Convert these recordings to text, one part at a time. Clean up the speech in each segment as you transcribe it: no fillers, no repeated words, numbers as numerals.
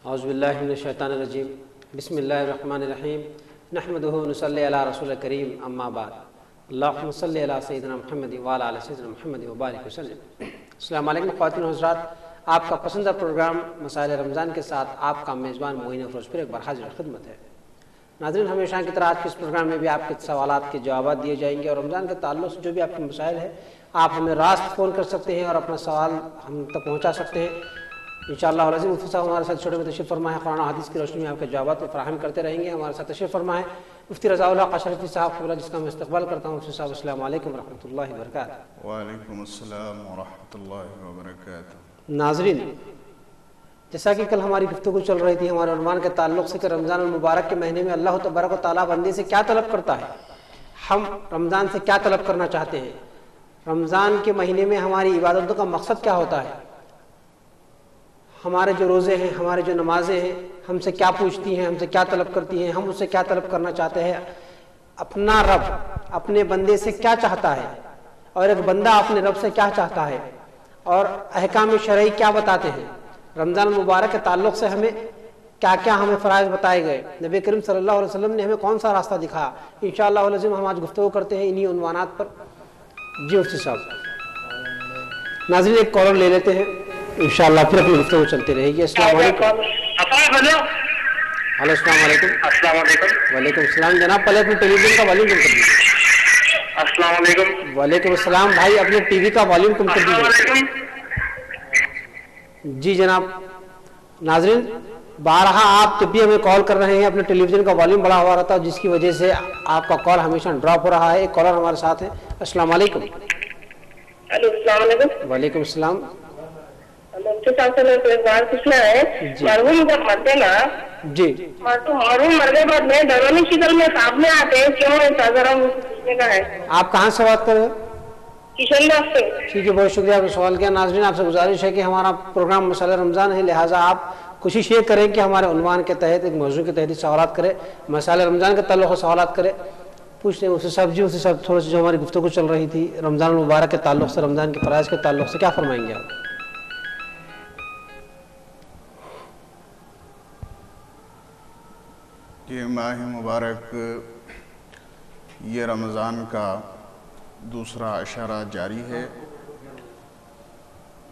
اعوذ باللہ من الشیطان الرجیم بسم اللہ الرحمن الرحیم نحمدہ ونصلی علی رسول کریم اما بعد اللہم صلی علی سیدنا محمد وعلی آل سیدنا محمد وبارک وسلم۔ السلام علیکم خواتین و حضرات، آپ کا پسندیدہ پروگرام مسائل رمضان کے ساتھ آپ کا میزبان معین افروز پھر ایک بار حاضر خدمت ہے۔ ناظرین، ہمیشہ کی طرح آج کے اس پروگرام میں بھی آپ کے سوالات کے جوابات دیے جائیں گے، اور رمضان کے تعلق سے جو بھی آپ کے مسائل ہیں آپ ہمیں راست فون کر سکتے ہیں اور اپنا سوال ہم تک پہنچا سکتے ہیں۔ انشاءاللہ العظیم مفتی صاحب ہمارے ساتھ چھوٹے میں تشریف فرما ہے، قرآن و حدیث کی روشنی میں آپ کے جوابات کو فراہم کرتے رہیں گے۔ ہمارے ساتھ تشریف فرما ہے مفتی رضا الحق اشرفی صاحب قبلہ، جس کا میں استقبال کرتا ہوں۔ مفتی صاحب السلام علیکم ورحمۃ اللہ وبرکاتہ۔ وعلیکم السلام ورحمۃ اللہ وبرکاتہ۔ ناظرین، جیسا کہ کل ہماری گفتگو چل رہی تھی ہمارے عنوان کے تعلق سے کہ رمضان المبارک کے مہینے میں اللہ تبارک و تعالیٰ بندے سے کیا طلب کرتا ہے، ہم رمضان سے کیا طلب کرنا چاہتے ہیں، رمضان کے مہینے میں ہماری عبادتوں کا مقصد کیا ہوتا ہے، ہمارے جو روزے ہیں، ہمارے جو نمازیں ہیں ہم سے کیا پوچھتی ہیں، ہم سے کیا طلب کرتی ہیں، ہم اس سے کیا طلب کرنا چاہتے ہیں، اپنا رب اپنے بندے سے کیا چاہتا ہے اور ایک بندہ اپنے رب سے کیا چاہتا ہے، اور احکام شرعی کیا بتاتے ہیں۔ رمضان المبارک کے تعلق سے ہمیں کیا کیا ہمیں فرائض بتائے گئے، نبی کریم صلی اللہ علیہ وسلم نے ہمیں کون سا راستہ دکھایا، انشاءاللہ العظیم ہم آج گفتگو کرتے ہیں انہی عنوانات پر۔ جی مفتی صاحب، ناظرین ایک کالر لے لیتے ہیں، انشاءاللہ پھر اپنی گفتگو چلتے رہے گی۔ السلام علیکم۔ ہلو، السلام علیکم۔ السلام علیکم۔ وعلیکم السلام جناب، پہلے اپنے ٹیلی ویژن کا والیوم کم کر دیجیے۔ السلام علیکم۔ وعلیکم السلام بھائی، اپنے ٹی وی کا والیوم کم کر السلام دیجیے۔ علیکم۔ جی جناب، ناظرین بارہا آپ جب بھی ہمیں کال کر رہے ہیں اپنے ٹیلی ویژن کا والیوم بڑا ہوا رہتا ہے، جس کی وجہ سے آپ کا کال ہمیشہ ڈراپ ہو رہا ہے۔ ایک کالر ہمارے ساتھ ہے۔ السلام علیکم۔ ہلو، السلام علیکم۔ وعلیکم السلام۔ مفتی صاحب سے میرے کو ایک بات پوچھنا ہے، جی۔ مرحوم جب مرتے نا جی تو مرحوم مرنے بعد میں درونی شکل میں سامنے آتے ہیں، کیوں ایسا ذرا مجھے پوچھنے کا ہے۔ آپ کہاں سے بات کر رہے ہیں؟ کشن باغ سے۔ ٹھیک ہے، بہت شکریہ آپ کا سوال کیا۔ ناظرین آپ سے گزارش ہے کہ ہمارا پروگرام مسائل رمضان ہے، لہٰذا آپ کوشش یہ کریں کہ ہمارے عنوان کے تحت ایک موضوع کے تحت سوالات کریں، مسائل رمضان کے تعلق سے سوالات کریں۔ پوچھتے ہیں مفتی صاحب، جی مفتی صاحب تھوڑا سی جو ہماری گفتگو چل رہی تھی رمضان المبارک کے تعلق سے، رمضان کے فرائض کے تعلق سے کیا فرمائیں گے آپ؟ یہ ماہ مبارک، یہ رمضان کا دوسرا اشارہ جاری ہے۔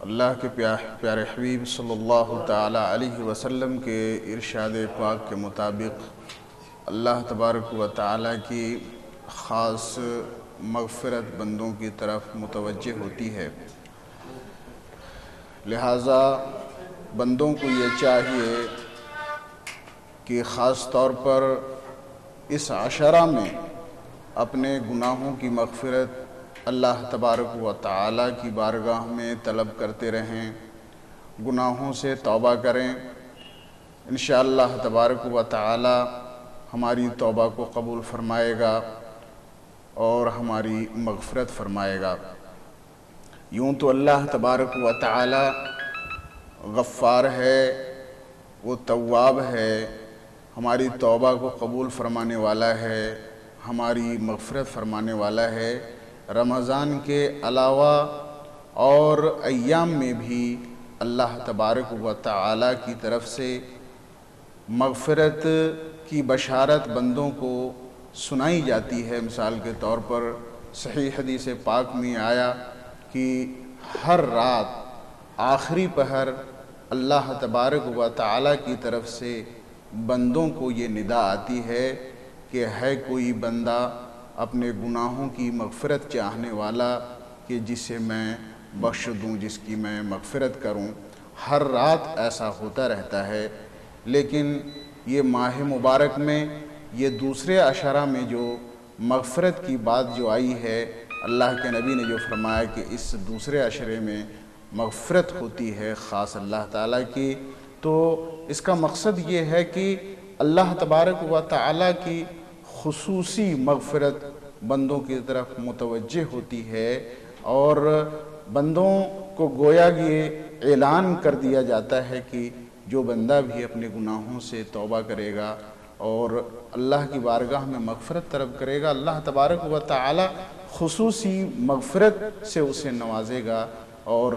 اللہ کے پیارے حبیب صلی اللہ تعالیٰ علیہ وسلم کے ارشاد پاک کے مطابق اللہ تبارک و تعالیٰ کی خاص مغفرت بندوں کی طرف متوجہ ہوتی ہے، لہٰذا بندوں کو یہ چاہیے کہ خاص طور پر اس عشرہ میں اپنے گناہوں کی مغفرت اللہ تبارک و تعالیٰ کی بارگاہ میں طلب کرتے رہیں، گناہوں سے توبہ کریں۔ انشاءاللہ تبارک و تعالیٰ ہماری توبہ کو قبول فرمائے گا اور ہماری مغفرت فرمائے گا۔ یوں تو اللہ تبارک و تعالیٰ غفار ہے، وہ تواب ہے، ہماری توبہ کو قبول فرمانے والا ہے، ہماری مغفرت فرمانے والا ہے۔ رمضان کے علاوہ اور ایام میں بھی اللہ تبارک و تعالیٰ کی طرف سے مغفرت کی بشارت بندوں کو سنائی جاتی ہے۔ مثال کے طور پر صحیح حدیث پاک میں آیا کہ ہر رات آخری پہر اللہ تبارک و تعالیٰ کی طرف سے بندوں کو یہ ندا آتی ہے کہ ہے کوئی بندہ اپنے گناہوں کی مغفرت چاہنے والا کہ جسے میں بخش دوں، جس کی میں مغفرت کروں۔ ہر رات ایسا ہوتا رہتا ہے، لیکن یہ ماہ مبارک میں یہ دوسرے عشرہ میں جو مغفرت کی بات جو آئی ہے، اللہ کے نبی نے جو فرمایا کہ اس دوسرے عشرے میں مغفرت ہوتی ہے خاص اللہ تعالیٰ کی، تو اس کا مقصد یہ ہے کہ اللہ تبارک و تعالیٰ کی خصوصی مغفرت بندوں کی طرف متوجہ ہوتی ہے، اور بندوں کو گویا یہ اعلان کر دیا جاتا ہے کہ جو بندہ بھی اپنے گناہوں سے توبہ کرے گا اور اللہ کی بارگاہ میں مغفرت طلب کرے گا، اللہ تبارک و تعالیٰ خصوصی مغفرت سے اسے نوازے گا اور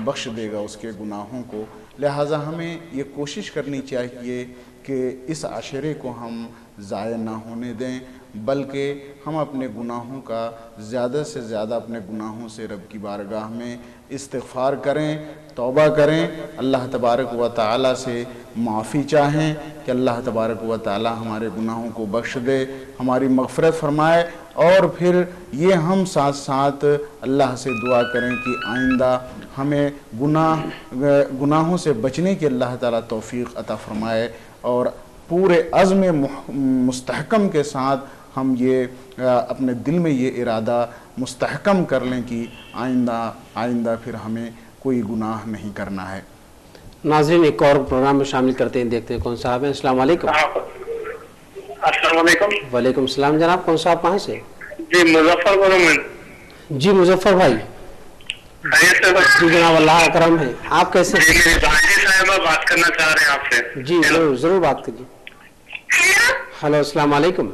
بخش دے گا اس کے گناہوں کو۔ لہٰذا ہمیں یہ کوشش کرنی چاہیے کہ اس عشرے کو ہم ضائع نہ ہونے دیں، بلکہ ہم اپنے گناہوں کا زیادہ سے زیادہ اپنے گناہوں سے رب کی بارگاہ میں استغفار کریں، توبہ کریں، اللہ تبارک و تعالیٰ سے معافی چاہیں کہ اللہ تبارک و تعالیٰ ہمارے گناہوں کو بخش دے، ہماری مغفرت فرمائے، اور پھر یہ ہم ساتھ ساتھ اللہ سے دعا کریں کہ آئندہ ہمیں گناہوں سے بچنے کی اللہ تعالیٰ توفیق عطا فرمائے، اور پورے عزم مستحکم کے ساتھ ہم یہ اپنے دل میں یہ ارادہ مستحکم کر لیں کہ آئندہ پھر ہمیں کوئی گناہ نہیں کرنا ہے۔ ناظرین ایک اور پروگرام میں شامل کرتے ہیں، دیکھتے ہیں کون صاحب ہیں۔ السلام علیکم۔ السلام علیکم۔ وعلیکم السلام جناب، کون صاحب کہاں سے؟ جی مظفر بولوں میں۔ جی مظفر بھائی، جی جناب اللہ اکرم ہے، آپ کیسے؟ بھاجی صاحبہ بات کرنا چاہ رہے ہیں آپ سے۔ جی ضرور بات کیجیے۔ ہلو السلام علیکم۔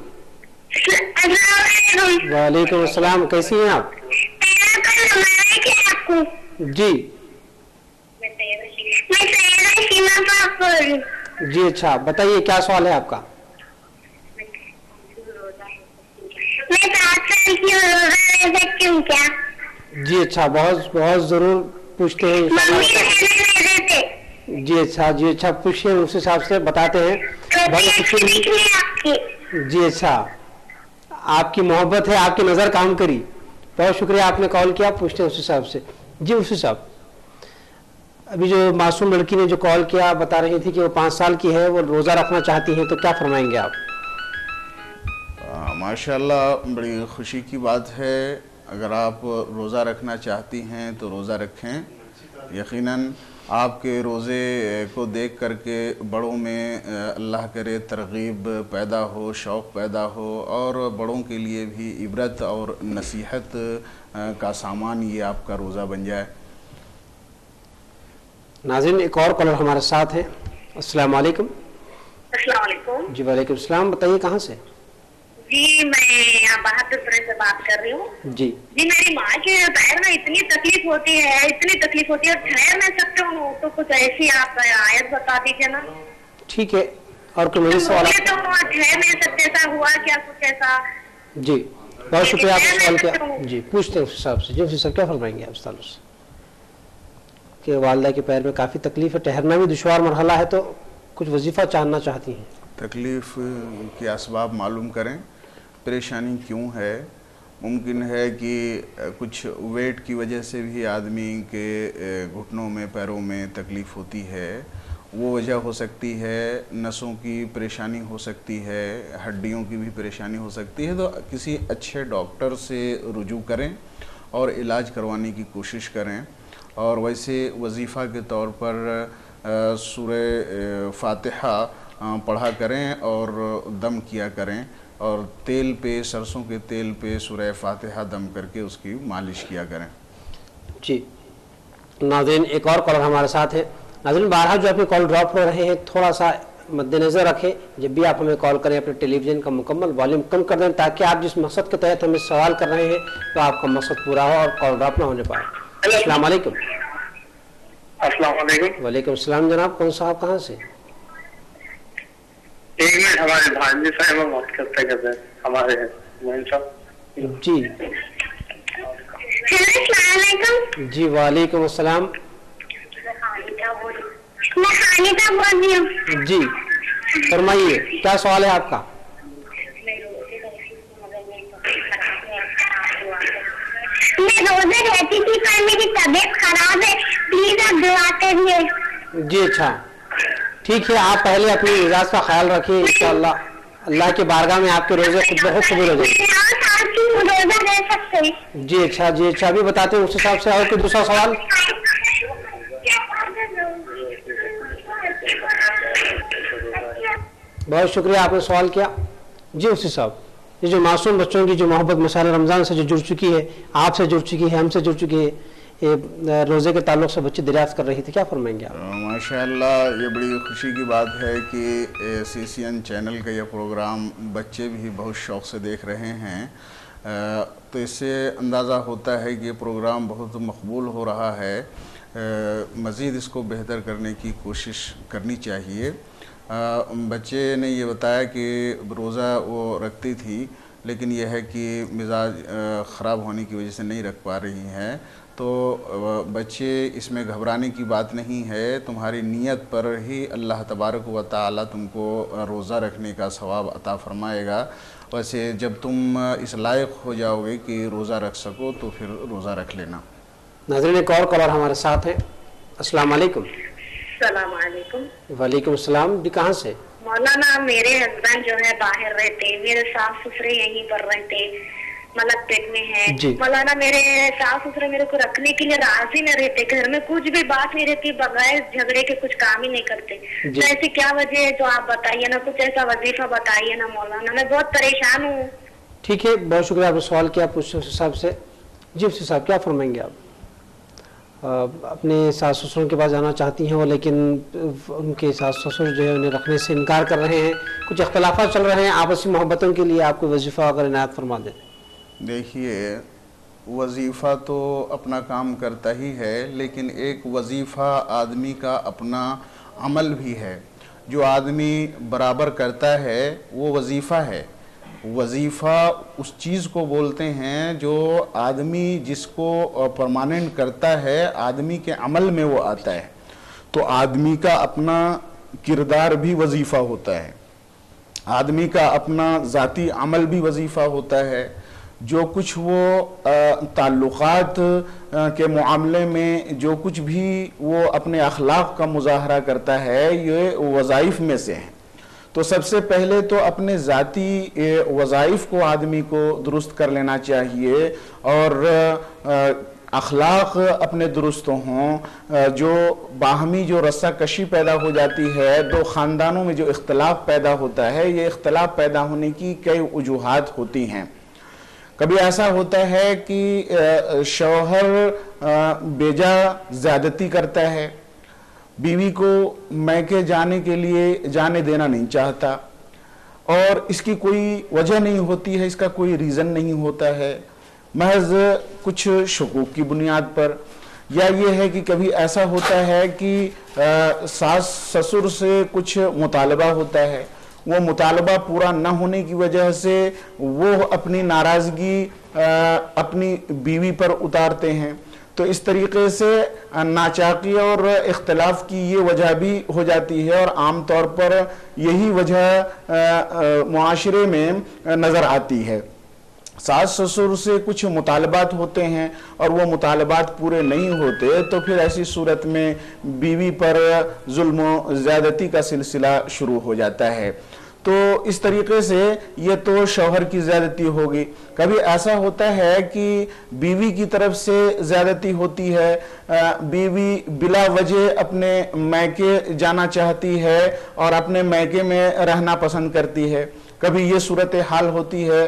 وعلیکم السلام، کیسی ہیں آپ؟ جی جی اچھا بتائیے کیا سوال ہے آپ کا؟ جی اچھا بہت ضرور پوچھتے ہیں انشاءاللہ۔ جی اچھا پوچھیے، اس حساب سے بتاتے ہیں۔ بہت خوشی، جی اچھا آپ کی محبت ہے، آپ کی نظر کام کری، بہت شکریہ آپ نے کال کیا، پوچھتے ہیں اس حساب سے۔ جی اس حساب ابھی جو معصوم لڑکی نے جو کال کیا بتا رہی تھی کہ وہ 5 سال کی ہے، وہ روزہ رکھنا چاہتی ہیں، تو کیا فرمائیں گے آپ؟ ماشاءاللہ بڑی خوشی کی بات ہے، اگر آپ روزہ رکھنا چاہتی ہیں تو روزہ رکھیں۔ یقیناً آپ کے روزے کو دیکھ کر کے بڑوں میں اللہ کرے ترغیب پیدا ہو، شوق پیدا ہو، اور بڑوں کے لیے بھی عبرت اور نصیحت کا سامان یہ آپ کا روزہ بن جائے۔ ناظرین ایک اور کالر ہمارے ساتھ ہے۔ السلام علیکم۔ السلام علیکم۔ جی وعلیکم السلام، بتائیے کہاں سے؟ جی میں یہاں بہادر سے بات کر رہی ہوں۔ جی میری ماں کے پیر میں اتنی تکلیف ہوتی ہے اور ٹھہر نہیں سکتے ہوں، تو کچھ ایسی آپ آیت بتا دیجیے نا۔ ٹھیک ہے، اور کوئی مزید سوال؟ تو ٹھہر نہیں سکتے، ایسا ہوا کیا کچھ ایسا؟ جی بہت شکریہ آپ نے سوال کیا۔ جی پوچھتے ہیں اس حساب سے۔ جی اس حساب کیا فرمائیں گے آپ اس تعلق سے کہ والدہ کے پیر میں کافی تکلیف ہے، ٹھہرنا بھی دشوار مرحلہ ہے، تو کچھ وظیفہ چاہنا چاہتی ہیں؟ تکلیف کے اسباب معلوم کریں، پریشانی کیوں ہے۔ ممکن ہے کہ کچھ ویٹ کی وجہ سے بھی آدمی کے گھٹنوں میں پیروں میں تکلیف ہوتی ہے، وہ وجہ ہو سکتی ہے، نسوں کی پریشانی ہو سکتی ہے، ہڈیوں کی بھی پریشانی ہو سکتی ہے، تو کسی اچھے ڈاکٹر سے رجوع کریں اور علاج کروانے کی کوشش کریں۔ اور ویسے وظیفہ کے طور پر سورہ فاتحہ پڑھا کریں اور دم کیا کریں، اور تیل پہ، سرسوں کے تیل پہ سورہ فاتحہ دم کر کے اس کی مالش کیا کریں۔ جی ناظرین ایک اور کالر ہمارے ساتھ ہے۔ ناظرین بارہا جو اپنے کال ڈراپ ہو رہے ہیں، تھوڑا سا مد نظر رکھیں، جب بھی آپ ہمیں کال کریں اپنے ٹیلی ویژن کا مکمل والیوم کم کر دیں، تاکہ آپ جس مقصد کے تحت ہمیں سوال کر رہے ہیں تو آپ کا مقصد پورا ہو اور کال ڈراپ نہ ہونے پائے۔ السلام علیکم۔ السلام علیکم۔ وعلیکم السلام جناب، کون صاحب کہاں سے؟ ایک منٹ، ہمارے بھانجی صاحب بات کرتے ہمارے جی السلام علیکم۔ جی وعلیکم السلام۔ میں حانیتا بول رہی ہوں۔ جی فرمائیے کیا سوال ہے آپ کا؟ میں روزے رہتی تھی پر میری طبیعت خراب ہے، پلیز آپ دعا کریے۔ جی اچھا ٹھیک ہے، آپ پہلے اپنی مزاج کا خیال رکھیے، انشاءاللہ اللہ کی بارگاہ میں آپ کے روزے خود بہت قبول ہو جائیں گے۔ جی اچھا ابھی بتاتے ہیں اس حساب سے۔ اور کوئی دوسرا سوال؟ بہت شکریہ آپ نے سوال کیا۔ جی اس حساب یہ جو معصوم بچوں کی جو محبت مسائل رمضان سے جو جڑ چکی ہے، آپ سے جڑ چکی ہے، ہم سے جڑ چکی ہے، روزے کے تعلق سے بچے دریافت کر رہی تھی، کیا فرمائیں گے آپ؟ ماشاءاللہ یہ بڑی خوشی کی بات ہے کہ CCN چینل کا یہ پروگرام بچے بھی بہت شوق سے دیکھ رہے ہیں، تو اس سے اندازہ ہوتا ہے کہ یہ پروگرام بہت مقبول ہو رہا ہے۔ مزید اس کو بہتر کرنے کی کوشش کرنی چاہیے۔ بچے نے یہ بتایا کہ روزہ وہ رکھتی تھی لیکن یہ ہے کہ مزاج خراب ہونے کی وجہ سے نہیں رکھ پا رہی ہیں، تو بچے اس میں گھبرانے کی بات نہیں ہے، تمہاری نیت پر ہی اللہ تبارک و تعالی تم کو روزہ رکھنے کا ثواب عطا فرمائے گا۔ ویسے جب تم اس لائق ہو جاؤ گے کہ روزہ رکھ سکو تو پھر روزہ رکھ لینا۔ ناظرین ایک اور کالر ہمارے ساتھ ہیں۔ السلام علیکم۔ السلام علیکم۔ وعلیکم السلام جی، کہاں سے؟ مولانا میرے ہسبینڈ جو ہے باہر رہتے، میرے ساس سسرے یہیں پر رہتے، ملک پیٹ میں ہے جی۔ مولانا میرے ساس سسرے میرے کو رکھنے کے لیے راضی نہ رہتے، گھر میں کچھ بھی بات نہیں رہتی، بغیر جھگڑے کے کچھ کام ہی نہیں کرتے۔ جی۔ تو ایسی کیا وجہ ہے جو آپ بتائیے نا، کچھ ایسا وظیفہ بتائیے نا مولانا، میں بہت پریشان ہوں۔ ٹھیک ہے، بہت شکریہ، آپ نے سوال کیا پوچھتے اس حساب سے۔ جی مفتی صاحب کیا فرمائیں گے آپ؟ اپنے ساس سسروں کے پاس جانا چاہتی ہیں وہ، لیکن ان کے ساس سسر جو ہے انہیں رکھنے سے انکار کر رہے ہیں، کچھ اختلافات چل رہے ہیں آپسی محبتوں کے لیے، آپ کو وظیفہ اگر عنایت فرما دیں۔ دیکھیے وظیفہ تو اپنا کام کرتا ہی ہے، لیکن ایک وظیفہ آدمی کا اپنا عمل بھی ہے، جو آدمی برابر کرتا ہے وہ وظیفہ ہے۔ وظیفہ اس چیز کو بولتے ہیں جو آدمی جس کو پرماننٹ کرتا ہے، آدمی کے عمل میں وہ آتا ہے، تو آدمی کا اپنا کردار بھی وظیفہ ہوتا ہے، آدمی کا اپنا ذاتی عمل بھی وظیفہ ہوتا ہے، جو کچھ وہ تعلقات کے معاملے میں جو کچھ بھی وہ اپنے اخلاق کا مظاہرہ کرتا ہے یہ وظائف میں سے ہیں۔ تو سب سے پہلے تو اپنے ذاتی وظائف کو آدمی کو درست کر لینا چاہیے، اور اخلاق اپنے درست ہوں۔ جو باہمی جو رسہ کشی پیدا ہو جاتی ہے، دو خاندانوں میں جو اختلاف پیدا ہوتا ہے، یہ اختلاف پیدا ہونے کی کئی وجوہات ہوتی ہیں۔ کبھی ایسا ہوتا ہے کہ شوہر بیجا زیادتی کرتا ہے، بیوی کو میکے جانے کے لیے جانے دینا نہیں چاہتا، اور اس کی کوئی وجہ نہیں ہوتی ہے، اس کا کوئی ریزن نہیں ہوتا ہے، محض کچھ شکوک کی بنیاد پر۔ یا یہ ہے کہ کبھی ایسا ہوتا ہے کہ ساس سسر سے کچھ مطالبہ ہوتا ہے، وہ مطالبہ پورا نہ ہونے کی وجہ سے وہ اپنی ناراضگی اپنی بیوی پر اتارتے ہیں، تو اس طریقے سے ناچاقی اور اختلاف کی یہ وجہ بھی ہو جاتی ہے، اور عام طور پر یہی وجہ معاشرے میں نظر آتی ہے۔ ساس سسر سے کچھ مطالبات ہوتے ہیں اور وہ مطالبات پورے نہیں ہوتے، تو پھر ایسی صورت میں بیوی پر ظلم و زیادتی کا سلسلہ شروع ہو جاتا ہے۔ تو اس طریقے سے یہ تو شوہر کی زیادتی ہوگی۔ کبھی ایسا ہوتا ہے کہ بیوی کی طرف سے زیادتی ہوتی ہے، بیوی بلا وجہ اپنے میکے جانا چاہتی ہے اور اپنے میکے میں رہنا پسند کرتی ہے۔ کبھی یہ صورتحال ہوتی ہے،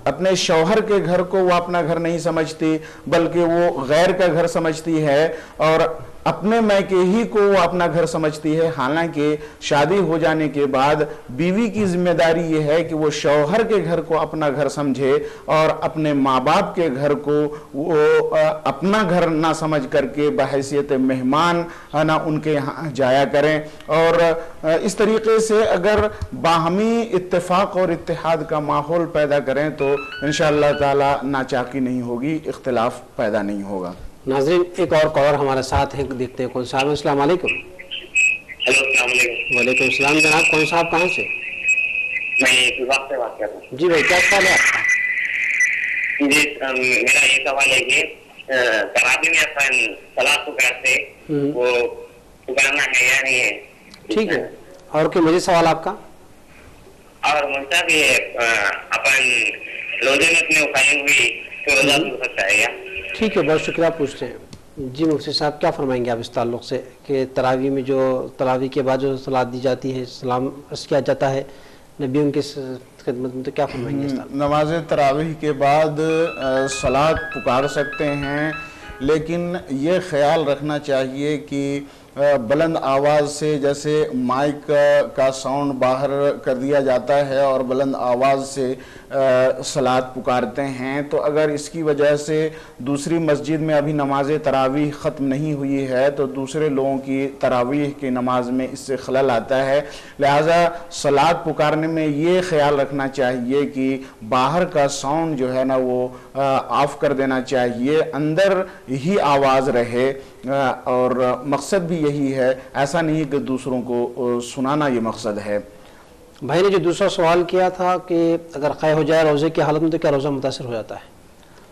اپنے شوہر کے گھر کو وہ اپنا گھر نہیں سمجھتی بلکہ وہ غیر کا گھر سمجھتی ہے، اور اپنے میکے ہی کو وہ اپنا گھر سمجھتی ہے، حالانکہ شادی ہو جانے کے بعد بیوی کی ذمہ داری یہ ہے کہ وہ شوہر کے گھر کو اپنا گھر سمجھے اور اپنے ماں باپ کے گھر کو وہ اپنا گھر نہ سمجھ کر کے بحیثیت مہمان نہ ان کے یہاں جایا کریں۔ اور اس طریقے سے اگر باہمی اتفاق اور اتحاد کا ماحول پیدا کریں تو انشاءاللہ تعالی ناچاقی نہیں ہوگی، اختلاف پیدا نہیں ہوگا۔ ناظرین ایک اور کالر ہمارے ساتھ ہیں، دیکھتے ہیں کون صاحب۔ السلام علیکم۔ ہیلو السلام علیکم۔ وعلیکم السلام جناب، کون صاحب کہاں سے؟ میں گلباغ سے بات کر رہا ہوں۔ جی بھائی کیا سوال ہے آپ کا؟ جی میرا یہ سوال ہے کہ تراویح میں اپن صلاۃ کو کرتے وہ پکارنا ہے یا نہیں ہے؟ ٹھیک ہے، اور کوئی مزید سوال آپ کا؟ اور مجھتا کہ اپن روزے میں اپنے قائم ہوئی تو روزہ ہو سکتا ہے یا؟ ٹھیک ہے، بہت شکریہ پوچھتے ہیں۔ جی مفتی صاحب کیا فرمائیں گے آپ اس تعلق سے کہ تراویح میں جو تراویح کے بعد جو صلاۃ دی جاتی ہے، سلام عرض کیا جاتا ہے نبی ان کی خدمت میں، تو کیا فرمائیں گے اس تعلق؟ نماز تراویح کے بعد صلاۃ پکار سکتے ہیں، لیکن یہ خیال رکھنا چاہیے کہ بلند آواز سے، جیسے مائک کا ساؤنڈ باہر کر دیا جاتا ہے اور بلند آواز سے صلاۃ پکارتے ہیں، تو اگر اس کی وجہ سے دوسری مسجد میں ابھی نماز تراویح ختم نہیں ہوئی ہے تو دوسرے لوگوں کی تراویح کی نماز میں اس سے خلل آتا ہے، لہٰذا صلاۃ پکارنے میں یہ خیال رکھنا چاہیے کہ باہر کا ساؤنڈ جو ہے نا وہ آف کر دینا چاہیے، اندر ہی آواز رہے، اور مقصد بھی یہی ہے، ایسا نہیں کہ دوسروں کو سنانا یہ مقصد ہے۔ بھائی نے جو دوسرا سوال کیا تھا کہ اگر قے ہو جائے روزے کی حالت میں تو کیا روزہ متاثر ہو جاتا ہے؟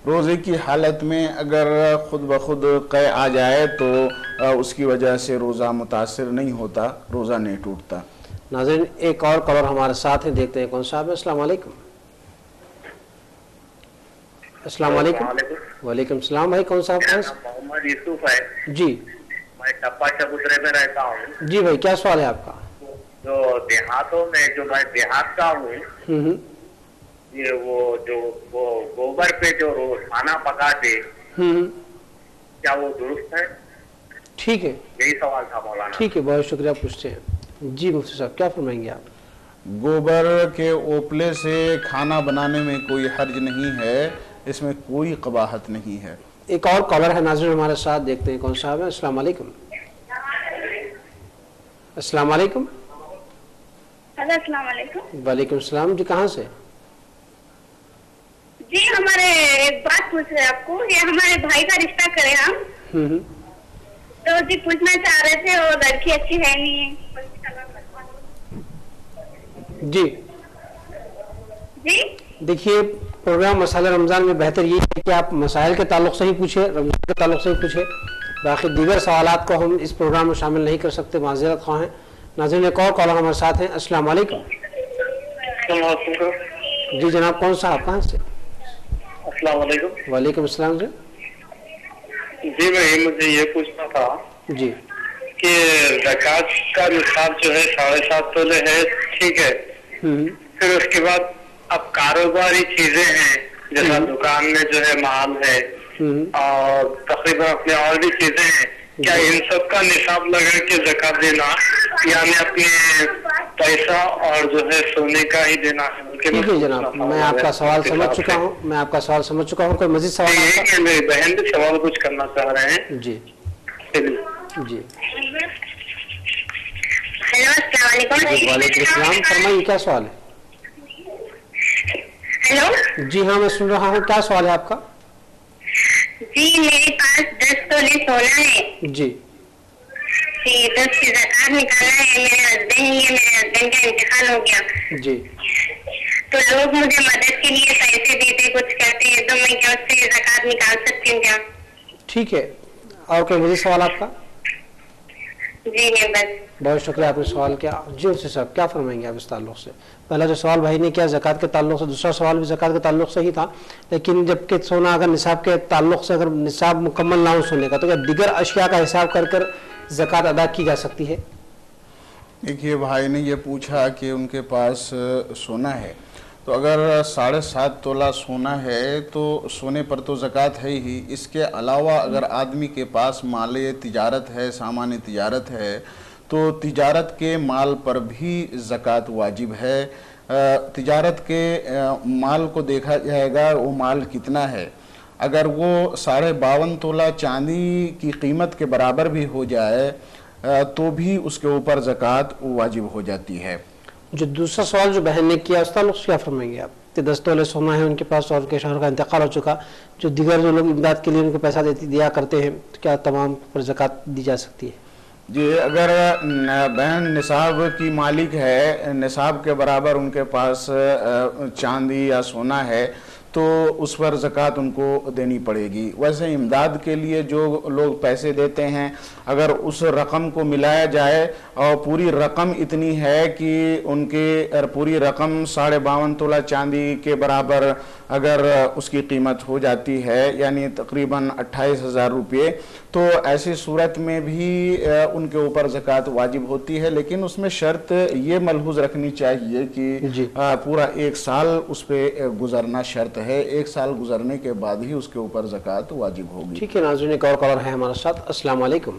روزے کی حالت میں اگر خود بخود قے آ جائے تو اس کی وجہ سے روزہ متاثر نہیں ہوتا، روزہ نہیں ٹوٹتا۔ ناظرین ایک اور کالر ہمارے ساتھ ہیں، دیکھتے ہیں کون صاحب ہے۔ السلام علیکم۔ السلام علیکم۔ وعلیکم السلام بھائی، کون صاحب ہیں؟ محمد یوسف ہے جی، میں ٹپا چبوترے میں رہتا ہوں۔ جی بھائی کیا سوال ہے آپ کا؟ جو دیہاتوں میں جو میں دیہات کا ہوں، یہ وہ گوبر پہ جو کھانا پکاتے کیا وہ درست ہے؟ ٹھیک ہے، یہی سوال تھا مولانا۔ ٹھیک ہے، بہت شکریہ پوچھتے ہیں۔ جی مفتی صاحب کیا فرمائیں گے آپ؟ گوبر کے اوپلے سے کھانا بنانے میں کوئی حرج نہیں ہے، اس میں کوئی قباحت نہیں ہے۔ ایک اور کالر ہے ناظرین ہمارے ساتھ، دیکھتے ہیں کون صاحب ہے۔ السلام علیکم۔ السلام علیکم۔ ہلو السلام علیکم۔ وعلیکم السلام، جی کہاں سے؟ جی ہمارے ایک بات پوچھ رہے آپ کو، یہ ہمارے بھائی کا رشتہ کرے ہم، تو جی پوچھنا چاہ رہے تھے وہ لڑکی اچھی ہے نہیں ہے۔ جی جی دیکھیے پروگرام مسائل رمضان میں بہتر یہ ہے کہ آپ مسائل کے تعلق سے ہی پوچھیں، رمضان کے تعلق سے ہی پوچھیں، باقی دیگر سوالات کو ہم اس پروگرام میں شامل نہیں کر سکتے، معذرت خواہ ہیں۔ ناظرین ایک اور کالر ہمارے ساتھ ہیں۔ السلام علیکم۔ جی جناب کون صاحب کہاں سے؟ السلام علیکم۔ وعلیکم السلام۔ جی بھائی مجھے یہ پوچھنا تھا جی کہ زکوٰۃ کا نصاب جو ہے 7.5 تولے ہے، ٹھیک ہے، پھر اس کے بعد اب کاروباری چیزیں ہیں جیسا دکان میں جو ہے مال ہے اور تقریباً اپنے اور بھی چیزیں ہیں، کیا ان سب کا نصاب لگا کے زکوٰۃ دینا یعنی اپنے پیسہ اور جو ہے سونے کا ہی دینا ہے؟ ٹھیک ہے جناب، میں آپ کا سوال سمجھ چکا ہوں، کوئی مزید سوال آپ کا؟ میری بہن بھی سوال کچھ کرنا چاہ رہے ہیں۔ جی جی ہیلو السلام علیکم۔ وعلیکم السلام، فرمائیے کیا سوال ہے؟ ہیلو جی ہاں میں سن رہا ہوں، کیا سوال ہے آپ کا؟ جی میرے پاس 10 تولے سونا ہے جی جی، 10 کی زکوٰۃ نکالنا ہے، میرے ہسبینڈ کا انتقال ہو گیا جی، تو لوگ مجھے مدد کے لیے پیسے دیتے کچھ کرتے ہیں، تو میں کیا اس سے زکوٰۃ نکال سکتی ہوں کیا؟ ٹھیک ہے، اور کوئی مزید سوال آپ کا؟ جی نہیں بس۔ بہت شکریہ آپ نے سوال کیا۔ جی مفتی صاحب کیا فرمائیں گے آپ اس تعلق سے؟ پہلا جو سوال بھائی نے کیا زکوٰۃ کے تعلق سے، دوسرا سوال بھی زکوٰۃ کے تعلق سے ہی تھا، لیکن جبکہ سونا اگر نصاب کے تعلق سے اگر نصاب مکمل نہ ہو سونے کا تو کیا دیگر اشیاء کا حساب کر کر زکوٰۃ ادا کی جا سکتی ہے؟ دیکھیے بھائی نے یہ پوچھا کہ ان کے پاس سونا ہے، تو اگر 7.5 تولہ سونا ہے تو سونے پر تو زکوٰۃ ہے ہی، اس کے علاوہ اگر آدمی کے پاس مال تجارت ہے، سامان تجارت ہے، تو تجارت کے مال پر بھی زکوٰۃ واجب ہے۔ تجارت کے مال کو دیکھا جائے گا وہ مال کتنا ہے، اگر وہ 52.5 تولہ چاندی کی قیمت کے برابر بھی ہو جائے تو بھی اس کے اوپر زکوٰۃ واجب ہو جاتی ہے۔ جو دوسرا سوال جو بہن نے کیا اس تعلق سے کیا فرمائیں گے آپ؟ کہ 10 تولے سونا ہے ان کے پاس اور ان کے شوہر کا انتقال ہو چکا، جو دیگر جو لوگ امداد کے لیے ان کو پیسہ دیا کرتے ہیں، تو کیا تمام پر زکوٰۃ دی جا سکتی ہے؟ جی اگر بہن نصاب کی مالک ہے، نصاب کے برابر ان کے پاس چاندی یا سونا ہے تو اس پر زکوٰۃ ان کو دینی پڑے گی۔ ویسے امداد کے لیے جو لوگ پیسے دیتے ہیں، اگر اس رقم کو ملایا جائے اور پوری رقم اتنی ہے کہ ان کی پوری رقم 52.5 تولہ چاندی کے برابر اگر اس کی قیمت ہو جاتی ہے، یعنی تقریباً 28,000 روپے، تو ایسی صورت میں بھی ان کے اوپر زکوٰۃ واجب ہوتی ہے، لیکن اس میں شرط یہ ملحوظ رکھنی چاہیے کہ پورا 1 سال اس پہ گزرنا شرط ہے، 1 سال گزرنے کے بعد ہی اس کے اوپر زکوٰۃ واجب ہوگی۔ ٹھیک ہے ناظرین، ایک اور کالر ہے ہمارے ساتھ۔ السلام علیکم۔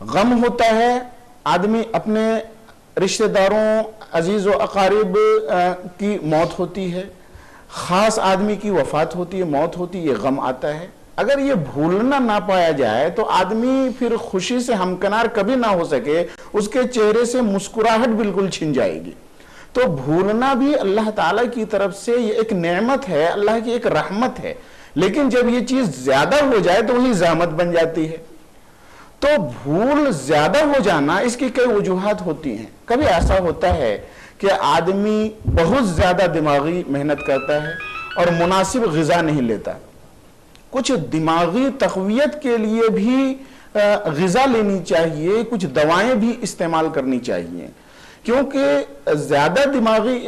غم ہوتا ہے آدمی اپنے رشتہ داروں عزیز و اقارب کی موت ہوتی ہے، خاص آدمی کی وفات ہوتی ہے، موت ہوتی ہے، یہ غم آتا ہے. اگر یہ بھولنا نہ پایا جائے تو آدمی پھر خوشی سے ہمکنار کبھی نہ ہو سکے، اس کے چہرے سے مسکراہٹ بالکل چھن جائے گی. تو بھولنا بھی اللہ تعالیٰ کی طرف سے یہ ایک نعمت ہے، اللہ کی ایک رحمت ہے. لیکن جب یہ چیز زیادہ ہو جائے تو وہی زحمت بن جاتی ہے. تو بھول زیادہ ہو جانا اس کی کئی وجوہات ہوتی ہیں. کبھی ایسا ہوتا ہے کہ آدمی بہت زیادہ دماغی محنت کرتا ہے اور مناسب غذا نہیں لیتا. کچھ دماغی تقویت کے لیے بھی غذا لینی چاہیے، کچھ دوائیں بھی استعمال کرنی چاہیے، کیونکہ زیادہ دماغی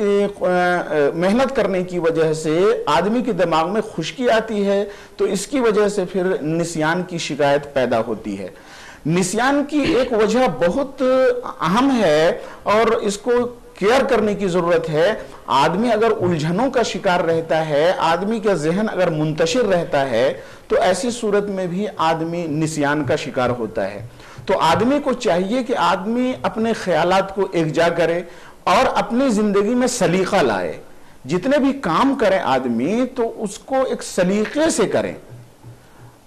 محنت کرنے کی وجہ سے آدمی کے دماغ میں خشکی آتی ہے، تو اس کی وجہ سے پھر نسیان کی شکایت پیدا ہوتی ہے. نسیان کی ایک وجہ بہت اہم ہے اور اس کو کیئر کرنے کی ضرورت ہے. آدمی اگر الجھنوں کا شکار رہتا ہے، آدمی کا ذہن اگر منتشر رہتا ہے، تو ایسی صورت میں بھی آدمی نسیان کا شکار ہوتا ہے. تو آدمی کو چاہیے کہ آدمی اپنے خیالات کو یکجا کرے اور اپنی زندگی میں سلیقہ لائے. جتنے بھی کام کرے آدمی تو اس کو ایک سلیقے سے کریں.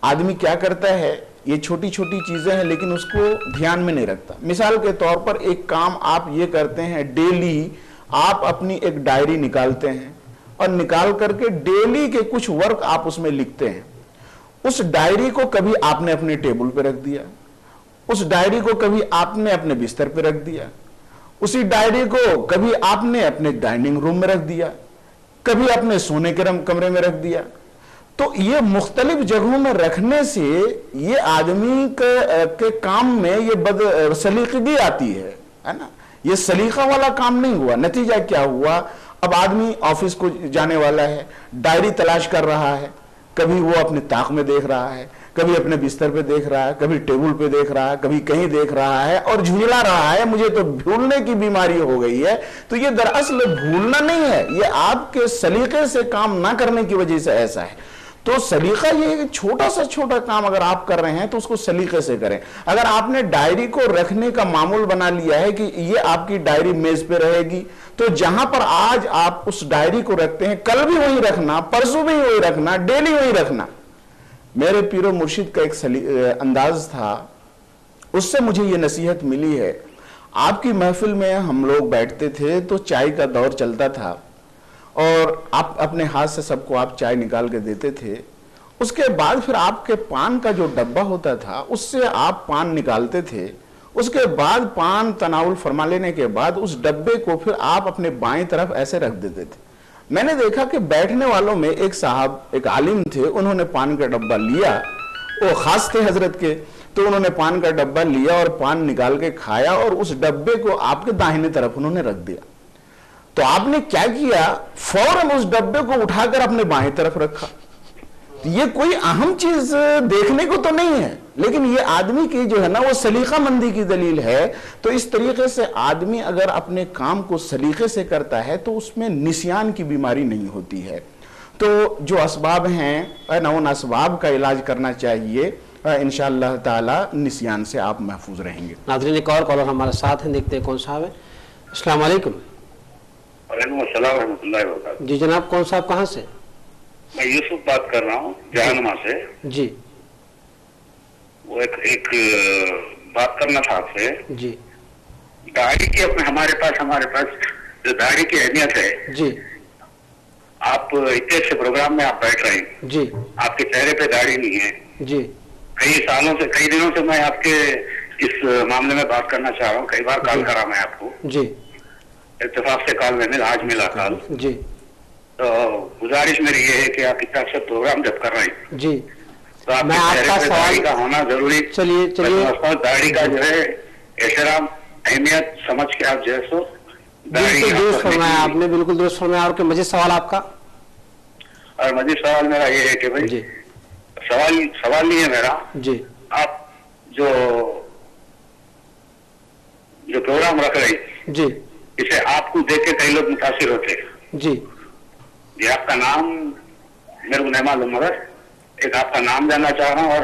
آدمی کیا کرتا ہے، یہ چھوٹی چھوٹی چیزیں ہیں لیکن اس کو دھیان میں نہیں رکھتا. مثال کے طور پر ایک کام آپ یہ کرتے ہیں، ڈیلی آپ اپنی ایک ڈائری نکالتے ہیں اور نکال کر کے ڈیلی کے کچھ ورک آپ اس میں لکھتے ہیں. اس ڈائری کو کبھی آپ نے اپنے ٹیبل پہ رکھ دیا، اس ڈائری کو کبھی آپ نے اپنے بستر پہ رکھ دیا، اسی ڈائری کو کبھی آپ نے اپنے ڈائننگ روم میں رکھ دیا، کبھی اپنے سونے کے کمرے میں رکھ دیا. تو یہ مختلف جگہوں میں رکھنے سے یہ آدمی کے کام میں یہ سلیقگی آتی ہے نا. یہ سلیقہ والا کام نہیں ہوا. نتیجہ کیا ہوا، اب آدمی آفس کو جانے والا ہے، ڈائری تلاش کر رہا ہے، کبھی وہ اپنے طاق میں دیکھ رہا ہے، کبھی اپنے بستر پہ دیکھ رہا ہے، کبھی ٹیبل پہ دیکھ رہا ہے، کبھی کہیں دیکھ رہا ہے اور جھنجلا رہا ہے مجھے تو بھولنے کی بیماری ہو گئی ہے. تو یہ دراصل بھولنا نہیں ہے، یہ آپ کے سلیقے سے کام نہ کرنے کی وجہ سے ایسا ہے. تو سلیقہ یہ چھوٹا سا چھوٹا کام اگر آپ کر رہے ہیں تو اس کو سلیقے سے کریں. اگر آپ نے ڈائری کو رکھنے کا معمول بنا لیا ہے کہ یہ آپ کی ڈائری میز پہ رہے گی، تو جہاں پر آج آپ اس ڈائری کو رکھتے ہیں کل بھی وہی رکھنا، پرسوں بھی وہی رکھنا، ڈیلی وہی رکھنا. میرے پیر و مرشد کا ایک انداز تھا، اس سے مجھے یہ نصیحت ملی ہے. آپ کی محفل میں ہم لوگ بیٹھتے تھے تو چائے کا دور چلتا تھا اور آپ اپنے ہاتھ سے سب کو آپ چائے نکال کے دیتے تھے. اس کے بعد پھر آپ کے پان کا جو ڈبہ ہوتا تھا اس سے آپ پان نکالتے تھے. اس کے بعد پان تناول فرما لینے کے بعد اس ڈبے کو پھر آپ اپنے بائیں طرف ایسے رکھ دیتے تھے. میں نے دیکھا کہ بیٹھنے والوں میں ایک صاحب، ایک عالم تھے، انہوں نے پان کا ڈبہ لیا، وہ خاص تھے حضرت کے، تو انہوں نے پان کا ڈبہ لیا اور پان نکال کے کھایا اور اس ڈبے کو آپ کے داہنے طرف انہوں نے رکھ دیا. تو آپ نے کیا کیا، فوراً اس ڈبے کو اٹھا کر اپنے بائیں طرف رکھا. یہ کوئی اہم چیز دیکھنے کو تو نہیں ہے، لیکن یہ آدمی کی جو ہے نا وہ سلیقہ مندی کی دلیل ہے. تو اس طریقے سے آدمی اگر اپنے کام کو سلیقے سے کرتا ہے تو اس میں نسیان کی بیماری نہیں ہوتی ہے. تو جو اسباب ہیں ان اسباب کا علاج کرنا چاہیے، انشاءاللہ تعالی نسیان سے آپ محفوظ رہیں گے. ناظرین ایک اور کالر ہمارے ساتھ ہیں، دیکھتے ہیں کون صاحب ہے. السلام علیکم. وعلیکم السلام ورحمۃ اللہ وبرکاتہ. جی جناب، کون صاحب کہاں سے؟ میں یوسف بات کر رہا ہوں جہنما سے. جی وہ ایک بات کرنا تھا آپ سے. جی داڑھی کی ہمارے پاس جو داڑھی کی اہمیت ہے. جی آپ اتنے سے پروگرام میں آپ بیٹھ رہے ہیں، جی آپ کے چہرے پہ داڑھی نہیں ہے. جی کئی دنوں سے میں آپ کے اس معاملے میں بات کرنا چاہ رہا ہوں. کئی بار کال کرا میں آپ کو. جی اتفاق سے کال میں آج ملا کال. جی تو گزارش میری یہ ہے کہ آپ اتنا اچھا پروگرام جب کر رہے ہیں جی تو آپ میں کے آپ چہرے کا پہ سوال داڑھی کا ہونا ضروری. چلیے داڑھی کا جو ہے احترام اہمیت سمجھ کے آپ جو ہے سو بالکل درست فرمایا آپ نے، بالکل درست فرمایا. اور کہ مجھے سوال آپ کا، اور مزید سوال میرا یہ ہے کہ بھائی جی سوال نہیں ہے میرا. جی آپ جو پروگرام رکھ رہے ہیں جی اسے آپ کو دیکھ کے کئی لوگ متاثر ہوتے ہیں. جی یہ آپ کا نام میرے کو نہیں معلوم، مگر ایک آپ کا نام جاننا چاہ رہا ہوں اور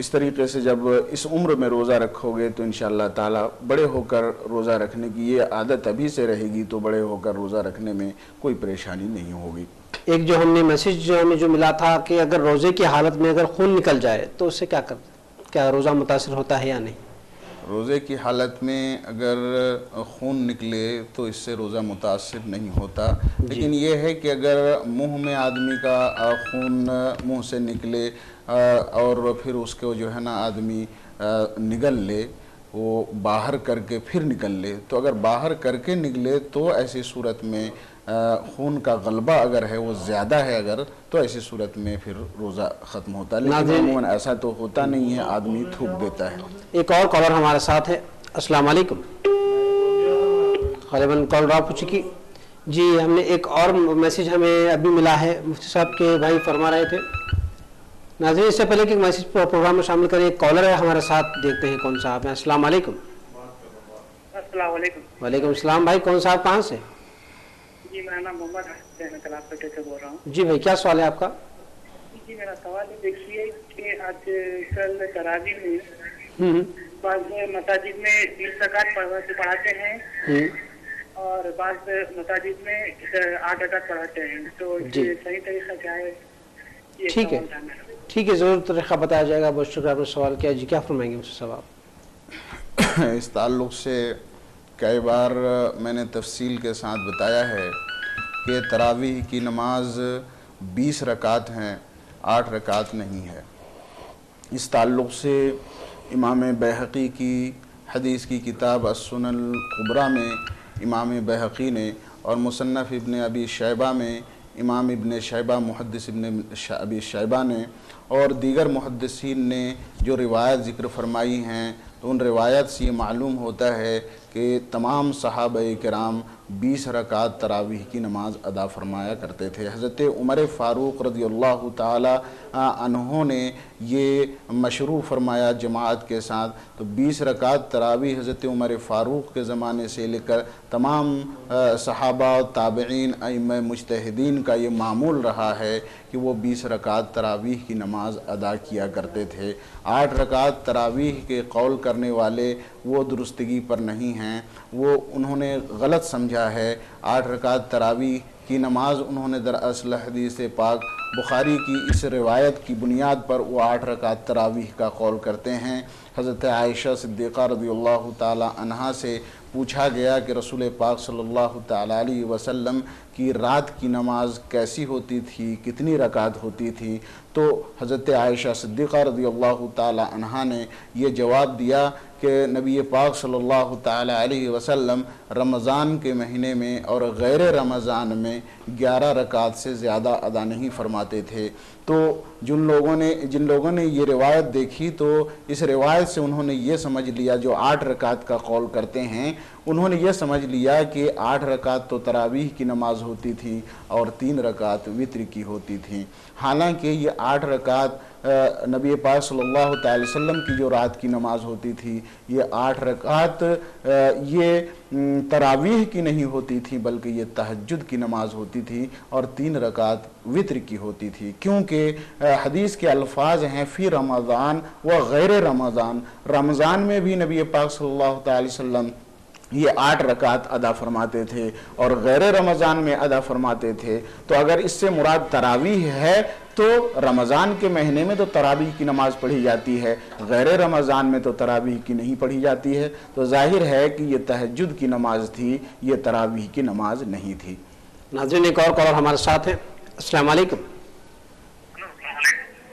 اس طریقے سے جب اس عمر میں روزہ رکھو گے تو انشاءاللہ تعالی بڑے ہو کر روزہ رکھنے کی یہ عادت ابھی سے رہے گی تو بڑے ہو کر روزہ رکھنے میں کوئی پریشانی نہیں ہوگی۔ ایک جو ہم نے میسیج جو ہمیں جو ملا تھا کہ اگر روزے کی حالت میں اگر خون نکل جائے تو اس سے کیا روزہ متاثر ہوتا ہے یا نہیں؟ روزے کی حالت میں اگر خون نکلے تو اس سے روزہ متاثر نہیں ہوتا، لیکن یہ ہے کہ اگر منہ میں آدمی کا خون منہ سے نکلے اور پھر اس کو جو ہے نا آدمی نگل لے، وہ باہر کر کے پھر نکل لے، تو اگر باہر کر کے نکلے تو ایسی صورت میں خون کا غلبہ اگر ہے وہ زیادہ ہے اگر تو ایسی صورت میں پھر روزہ ختم ہوتا ہے، لیکن عموماً ایسا تو ہوتا نہیں ہے، آدمی تھوک دیتا ہے۔ ایک اور کالر ہمارے ساتھ ہے۔ السلام علیکم۔ غالباً کال ڈراپ ہو چکی۔ جی ہم نے ایک اور میسیج ہمیں ابھی ملا ہے، مفتی صاحب کے بھائی فرما رہے تھے۔ ناظرین اس سے پہلے کہ میسیج پروگرام میں شامل کریں، ایک کالر ہے ہمارے ساتھ، دیکھتے ہیں کون صاحب ہیں۔ السلام علیکم۔ السلام علیکم۔ وعلیکم السلام بھائی، کون صاحب کہاں سے؟ جی میرا نام محمد حسین ہے، کلاس پیٹے سے بول رہا ہوں۔ جی بھائی کیا سوال ہے آپ کا؟ جی میرا سوال ہے، دیکھیے کہ آج کل تراویح میں بعض مساجد میں 20 رکعت پڑھاتے ہیں اور بعض مساجد میں 8 رکعت پڑھاتے ہیں، تو یہ صحیح طریقہ کیا ہے؟ ٹھیک ہے ٹھیک ہے، ضرور طریقہ بتایا جائے گا۔ بہت شکریہ آپ نے سوال کیا۔ جی کیا فرمائیں گے مجھ سے صاحب؟ اس تعلق سے کئی بار میں نے تفصیل کے ساتھ بتایا ہے کہ تراویح کی نماز 20 رکعت ہیں، 8 رکعت نہیں ہے۔ اس تعلق سے امام بیہقی کی حدیث کی کتاب السنن الکبریٰ میں امام بیہقی نے اور مصنف ابن ابی شیبہ میں امام ابن شیبہ محدث ابن ابی شیبہ نے اور دیگر محدثین نے جو روایت ذکر فرمائی ہیں، تو ان روایت سے یہ معلوم ہوتا ہے کہ تمام صحابہ کرام 20 رکعت تراویح کی نماز ادا فرمایا کرتے تھے۔ حضرت عمر فاروق رضی اللہ تعالی عنہ نے یہ مشروع فرمایا جماعت کے ساتھ، تو 20 رکعت تراویح حضرت عمر فاروق کے زمانے سے لے کر تمام صحابہ تابعین ائمہ مجتہدین کا یہ معمول رہا ہے کہ وہ 20 رکعت تراویح کی نماز ادا کیا کرتے تھے۔ 8 رکعت تراویح کے قول کرنے والے وہ درستگی پر نہیں ہیں، وہ انہوں نے غلط سمجھا ہے۔ 8 رکعت تراویح کی نماز انہوں نے دراصل حدیث پاک بخاری کی اس روایت کی بنیاد پر وہ 8 رکعت تراویح کا قول کرتے ہیں۔ حضرت عائشہ صدیقہ رضی اللہ تعالی عنہا سے پوچھا گیا کہ رسول پاک صلی اللہ تعالی علیہ وسلم کی رات کی نماز کیسی ہوتی تھی، کتنی رکعت ہوتی تھی، تو حضرت عائشہ صدیقہ رضی اللہ تعالی عنہا نے یہ جواب دیا کہ نبی پاک صلی اللہ تعالی علیہ وسلم رمضان کے مہینے میں اور غیر رمضان میں 11 رکعت سے زیادہ ادا نہیں فرماتے تھے۔ تو جن لوگوں نے یہ روایت دیکھی تو اس روایت سے انہوں نے یہ سمجھ لیا، جو 8 رکعت کا قول کرتے ہیں انہوں نے یہ سمجھ لیا کہ 8 رکعت تو تراویح کی نماز ہوتی تھی اور 3 رکعت وتر کی ہوتی تھیں، حالانکہ یہ 8 رکعت نبی پاک صلی اللہ تعالی وسلم کی جو رات کی نماز ہوتی تھی، یہ 8 رکعت یہ تراویح کی نہیں ہوتی تھی بلکہ یہ تہجد کی نماز ہوتی تھی اور 3 رکعت وتر کی ہوتی تھی، کیونکہ حدیث کے الفاظ ہیں فی رمضان و غیر رمضان، رمضان میں بھی نبی پاک صلی اللہ تعالی وسلم یہ 8 رکعت ادا فرماتے تھے اور غیر رمضان میں ادا فرماتے تھے۔ تو اگر اس سے مراد تراویح ہے تو رمضان کے مہینے میں تو تراویح کی نماز پڑھی جاتی ہے، غیر رمضان میں تو تراویح کی نہیں پڑھی جاتی ہے، تو ظاہر ہے کہ یہ تہجد کی نماز تھی، یہ تراویح کی نماز نہیں تھی۔ ناظرین ایک اور کالر ہمارے ساتھ ہیں۔ السلام علیکم۔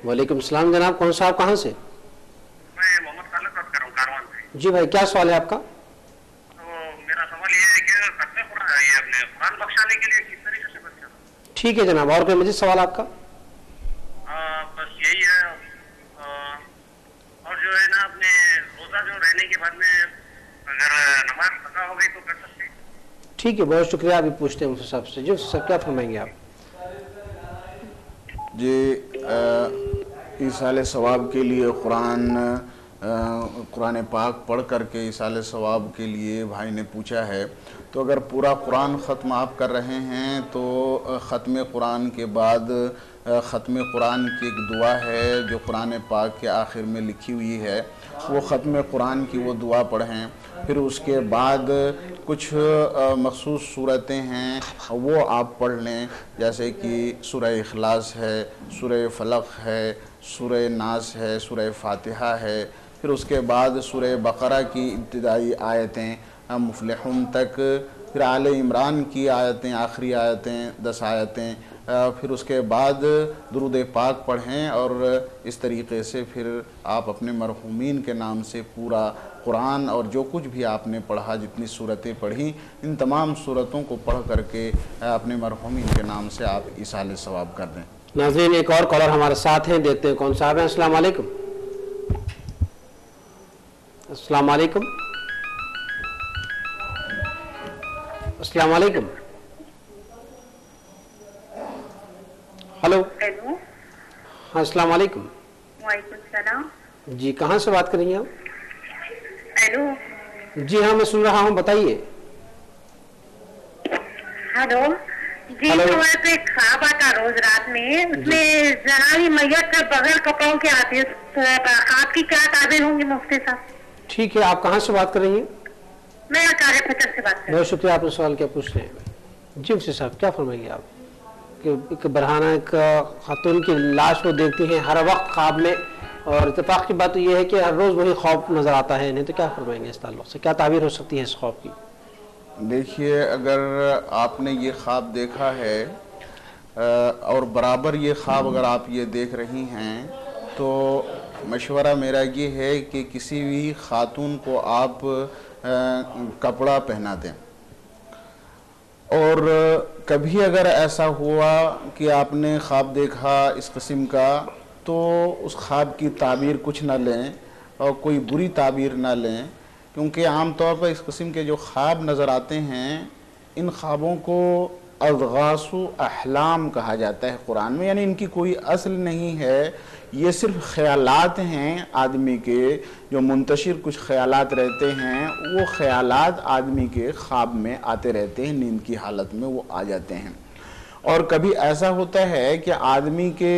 وعلیکم السلام جناب، کون صاحب کہاں سے؟ میں محمد خالد بات کر رہا ہوں کاروان سے۔ جی بھائی کیا سوال ہے آپ کا؟ میرا سوال یہ ہے کہ قرآن بخشانے کے لیے کس طریقے سے بچا؟ ٹھیک ہے جناب، اور کوئی مزید سوال آپ کا؟ بس یہی ہے، اور جو ہے نا اپنے روزہ جو رہنے کے بعد میں اگر نماز قضا ہو گئی تو کر سکتے ہیں؟ ٹھیک ہے، بہت شکریہ۔ ابھی پوچھتے ہیں مفتی صاحب سے۔ جو سب کیا فرمائیں گے آپ؟ جی ایصال ثواب کے لیے قرآن پاک پڑھ کر کے ایصال ثواب کے لیے بھائی نے پوچھا ہے، تو اگر پورا قرآن ختم آپ کر رہے ہیں تو ختم قرآن کے بعد ختم قرآن کی ایک دعا ہے جو قرآن پاک کے آخر میں لکھی ہوئی ہے، وہ ختم قرآن کی وہ دعا پڑھیں۔ پھر اس کے بعد کچھ مخصوص صورتیں ہیں وہ آپ پڑھ لیں، جیسے کہ سورہ اخلاص ہے، سورہ فلق ہے، سورہ ناس ہے، سورہ فاتحہ ہے۔ پھر اس کے بعد سورہ بقرہ کی ابتدائی آیتیں مفلحون تک، پھر آل عمران کی آیتیں، آخری آیتیں 10 آیتیں، پھر اس کے بعد درود پاک پڑھیں، اور اس طریقے سے پھر آپ اپنے مرحومین کے نام سے پورا قرآن اور جو کچھ بھی آپ نے پڑھا، جتنی صورتیں پڑھی، ان تمام صورتوں کو پڑھ کر کے اپنے مرحومین کے نام سے آپ ایصال ثواب کر دیں۔ ناظرین ایک اور کالر ہمارے ساتھ ہیں، دیکھتے ہیں کون صاحب ہیں۔ السلام علیکم۔ السلام علیکم۔ السلام علیکم۔ ہلو۔ ہیلو، ہاں السلام علیکم۔ وعلیکم السلام۔ جی کہاں سے بات کر رہی ہیں آپ؟ ہیلو۔ جی ہاں میں سن رہا ہوں، بتائیے۔ ہلو جی، ہمارے پہ ایک خواب آتا روز رات میں، اس میں جنابی میت کا بغیر کپڑوں کے آتی ہے، خواب کی کیا تعبیر ہوں گی مفتی صاحب؟ ٹھیک ہے، آپ کہاں سے بات کر رہی ہیں؟ میں کارے پتھر سے بات کر رہی ہوں۔ بہت شکریہ، آپ نے سوال کیا پوچھ رہے ہیں۔ جی مفتی صاحب کیا فرمائیں گے آپ کہ ایک برہانہ ایک خاتون کی لاش کو دیکھتی ہیں ہر وقت خواب میں، اور اتفاق کی بات تو یہ ہے کہ ہر روز وہی خواب نظر آتا ہے انہیں، تو کیا فرمائیں گے اس تعلق سے، کیا تعبیر ہو سکتی ہے اس خواب کی؟ دیکھیے، اگر آپ نے یہ خواب دیکھا ہے اور برابر یہ خواب اگر آپ یہ دیکھ رہی ہیں، تو مشورہ میرا یہ ہے کہ کسی بھی خاتون کو آپ کپڑا پہنا دیں، اور کبھی اگر ایسا ہوا کہ آپ نے خواب دیکھا اس قسم کا، تو اس خواب کی تعبیر کچھ نہ لیں اور کوئی بری تعبیر نہ لیں، کیونکہ عام طور پر اس قسم کے جو خواب نظر آتے ہیں، ان خوابوں کو اضغاث و احلام کہا جاتا ہے قرآن میں، یعنی ان کی کوئی اصل نہیں ہے، یہ صرف خیالات ہیں آدمی کے، جو منتشر کچھ خیالات رہتے ہیں، وہ خیالات آدمی کے خواب میں آتے رہتے ہیں، نیند کی حالت میں وہ آ جاتے ہیں۔ اور کبھی ایسا ہوتا ہے کہ آدمی کے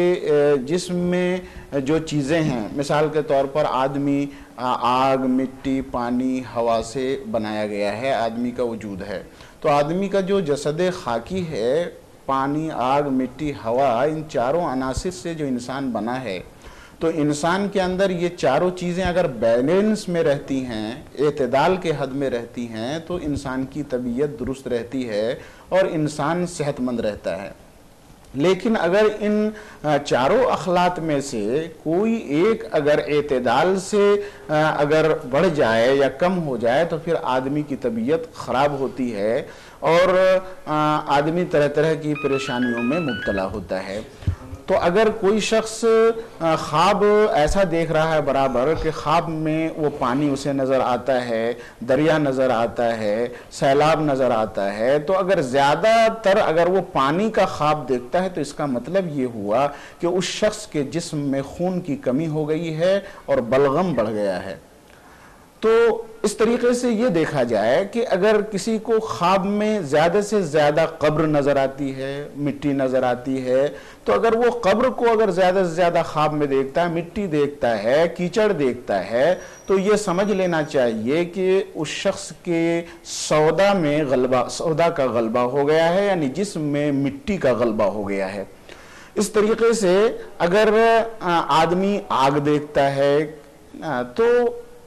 جسم میں جو چیزیں ہیں، مثال کے طور پر آدمی آگ، مٹی، پانی، ہوا سے بنایا گیا ہے، آدمی کا وجود ہے، تو آدمی کا جو جسد خاکی ہے، پانی، آگ، مٹی، ہوا، ان چاروں عناصر سے جو انسان بنا ہے، تو انسان کے اندر یہ چاروں چیزیں اگر بیلنس میں رہتی ہیں، اعتدال کے حد میں رہتی ہیں، تو انسان کی طبیعت درست رہتی ہے اور انسان صحت مند رہتا ہے۔ لیکن اگر ان چاروں اخلاط میں سے کوئی ایک اگر اعتدال سے اگر بڑھ جائے یا کم ہو جائے، تو پھر آدمی کی طبیعت خراب ہوتی ہے اور آدمی طرح طرح کی پریشانیوں میں مبتلا ہوتا ہے۔ تو اگر کوئی شخص خواب ایسا دیکھ رہا ہے برابر کہ خواب میں وہ پانی اسے نظر آتا ہے، دریا نظر آتا ہے، سیلاب نظر آتا ہے، تو اگر زیادہ تر اگر وہ پانی کا خواب دیکھتا ہے، تو اس کا مطلب یہ ہوا کہ اس شخص کے جسم میں خون کی کمی ہو گئی ہے اور بلغم بڑھ گیا ہے۔ تو اس طریقے سے یہ دیکھا جائے کہ اگر کسی کو خواب میں زیادہ سے زیادہ قبر نظر آتی ہے، مٹی نظر آتی ہے، تو اگر وہ قبر کو اگر زیادہ سے زیادہ خواب میں دیکھتا ہے، مٹی دیکھتا ہے، کیچڑ دیکھتا ہے، تو یہ سمجھ لینا چاہیے کہ اس شخص کے سودا کا غلبہ ہو گیا ہے، یعنی جسم میں مٹی کا غلبہ ہو گیا ہے۔ اس طریقے سے اگر آدمی آگ دیکھتا ہے، تو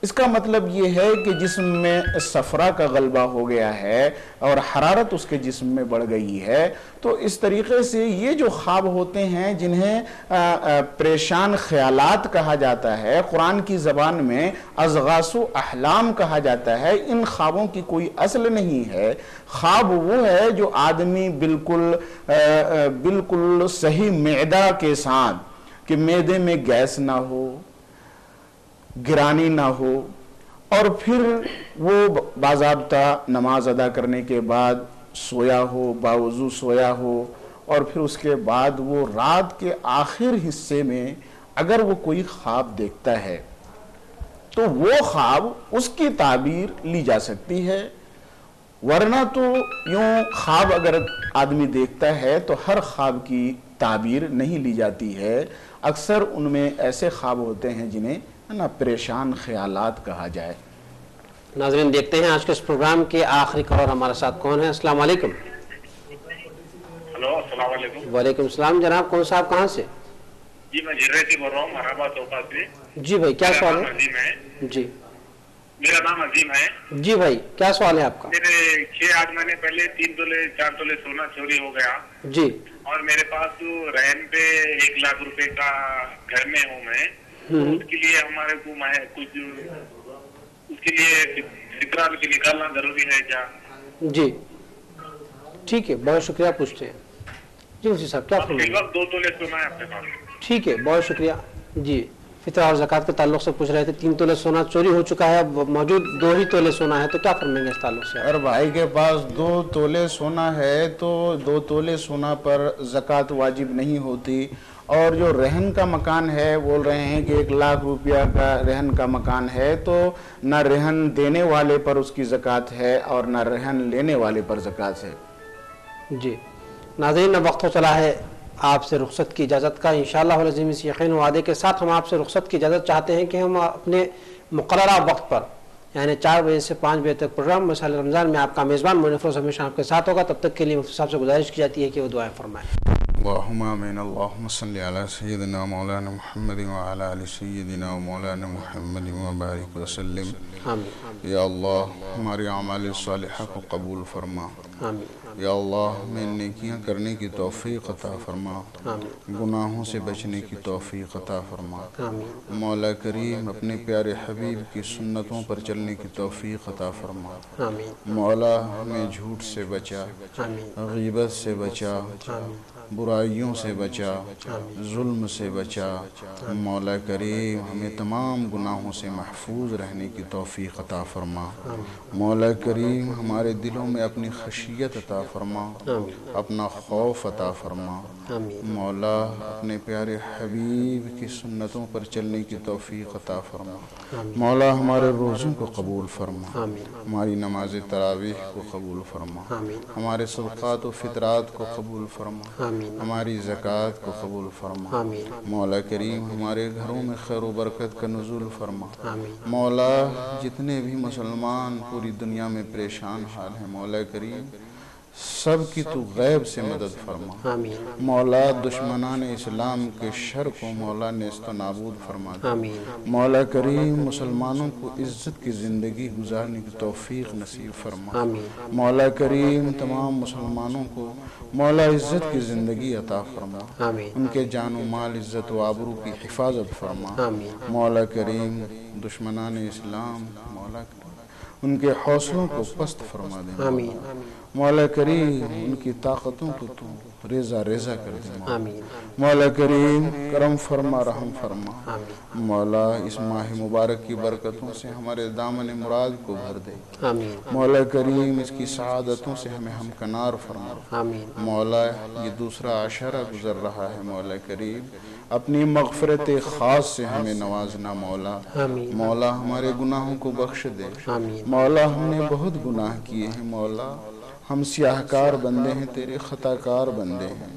اس کا مطلب یہ ہے کہ جسم میں صفرا کا غلبہ ہو گیا ہے اور حرارت اس کے جسم میں بڑھ گئی ہے۔ تو اس طریقے سے یہ جو خواب ہوتے ہیں جنہیں پریشان خیالات کہا جاتا ہے، قرآن کی زبان میں اضغاث و احلام کہا جاتا ہے، ان خوابوں کی کوئی اصل نہیں ہے۔ خواب وہ ہے جو آدمی بالکل صحیح معدہ کے ساتھ، کہ معدے میں گیس نہ ہو، گرانی نہ ہو، اور پھر وہ باضابطہ نماز ادا کرنے کے بعد سویا ہو، باوضو سویا ہو، اور پھر اس کے بعد وہ رات کے آخر حصے میں اگر وہ کوئی خواب دیکھتا ہے، تو وہ خواب اس کی تعبیر لی جا سکتی ہے۔ ورنہ تو یوں خواب اگر آدمی دیکھتا ہے تو ہر خواب کی تعبیر نہیں لی جاتی ہے. اکثر ان میں ایسے خواب ہوتے ہیں جنہیں پریشان خیالات کہا جائے. ناظرین دیکھتے ہیں آج کے اس پروگرام کے آخری کالر ہمارے ساتھ کون ہے. السلام علیکم. ہلو السلام علیکم. وعلیکم السلام جناب. کون صاحب کہاں سے؟ جی میں جرے سے بول رہا ہوں مرحبا چوکا سے. جی بھائی کیا سوال ہے؟ جی میرا نام عظیم ہے. جی بھائی کیا سوال ہے آپ کا؟ میرے 6-8 مہینے پہلے 3 تولے 4 تولے سونا چوری ہو گیا. جی. اور میرے پاس جو رہن پہ 1 لاکھ روپے کا گھر میں ہوں میں, اس کے لیے ہمارے کو کچھ اس کے لیے فطرہ بھی نکالنا ضروری ہے کیا؟ جی ٹھیک ہے, بہت شکریہ پوچھتے ہیں. جی مفتی صاحب کیا فرمائیں گے؟ 2 تولے سونا ہے اپنے پاس. ٹھیک ہے بہت شکریہ. جی فطرہ اور زکوٰۃ کے تعلق سے پوچھ رہے تھے. 3 تولے سونا چوری ہو چکا ہے, موجود 2 ہی تولے سونا ہے, تو کیا فرمائیں گے اس تعلق سے؟ اگر بھائی کے پاس 2 تولے سونا ہے تو 2 تولے سونا پر زکوٰۃ واجب نہیں ہوتی. اور جو رہن کا مکان ہے, بول رہے ہیں کہ 1 لاکھ روپیہ کا رہن کا مکان ہے, تو نہ رہن دینے والے پر اس کی زکوٰۃ ہے اور نہ رہن لینے والے پر زکوٰۃ ہے. جی ناظرین اب وقت ہو چلا ہے آپ سے رخصت کی اجازت کا. انشاءاللہ العظیم اس یقین و وعدے کے ساتھ ہم آپ سے رخصت کی اجازت چاہتے ہیں کہ ہم اپنے مقررہ وقت پر یعنی 4 بجے سے 5 بجے تک پروگرام مسائل رمضان میں آپ کا میزبان معین افروز ہمیشہ آپ کے ساتھ ہوگا. تب تک کے لیے مفتی صاحب سے گزارش کی جاتی ہے کہ وہ دعائیں فرمائیں. اللہم آمین. اللہم صلی علی سیدنا مولانا محمد وعلی آل سیدنا مولانا محمد وبارک وسلم. آمین. یا اللہ ہماری اعمال صالحہ کو قبول فرما. آمین. یا اللہ ہمیں نیکیاں کرنے کی توفیق عطا فرما. آمین. گناہوں سے بچنے کی توفیق عطا فرما. آمین. مولا کریم اپنے پیارے حبیب کی سنتوں پر چلنے کی توفیق عطا فرما. آمین. مولا ہمیں جھوٹ سے بچا, آمین. غیبت سے بچا, برائیوں سے بچا, ظلم سے بچا. مولا کریم ہمیں تمام گناہوں سے محفوظ رہنے کی توفیق عطا فرما. مولا کریم ہمارے دلوں میں اپنی خشیت عطا فرما, اپنا خوف عطا فرما. مولا اپنے پیارے حبیب کی سنتوں پر چلنے کی توفیق عطا فرما. مولا ہمارے روزوں کو قبول فرما, ہماری نماز تراویح کو قبول فرما, ہمارے صدقات و فطرات کو قبول فرما, ہماری زکوٰۃ کو قبول فرما. مولا کریم ہمارے گھروں میں خیر و برکت کا نزول فرما. مولا جتنے بھی مسلمان پوری دنیا میں پریشان حال ہیں, مولا کریم سب کی تو غیب سے مدد فرما. مولا دشمنان اسلام کے شر کو مولا نیست و نابود فرما دے. مولا کریم مسلمانوں کو عزت کی زندگی گزارنے کی توفیق نصیب فرما. مولا کریم تمام مسلمانوں کو مولا عزت کی زندگی عطا فرما. ان کے جان و مال عزت و آبرو کی حفاظت فرما. مولا کریم دشمنان اسلام مولا کریم ان کے حوصلوں کو پست فرما دے. مولا کریم ان کی طاقتوں کو تو ریزہ ریزہ کر دے. مولا کریم کرم فرما, رحم فرما. مولا اس ماہ مبارک کی برکتوں سے ہمارے دامن مراد کو بھر دے. مولا کریم اس کی سعادتوں سے ہمیں ہمکنار فرما. مولا یہ دوسرا عشرہ گزر رہا ہے, مولا کریم اپنی مغفرت خاص سے ہمیں نوازنا. مولا مولا ہمارے گناہوں کو بخش دے. مولا ہم نے بہت گناہ کیے ہیں. مولا ہم سیاہ کار بندے ہیں, تیرے خطا کار بندے ہیں.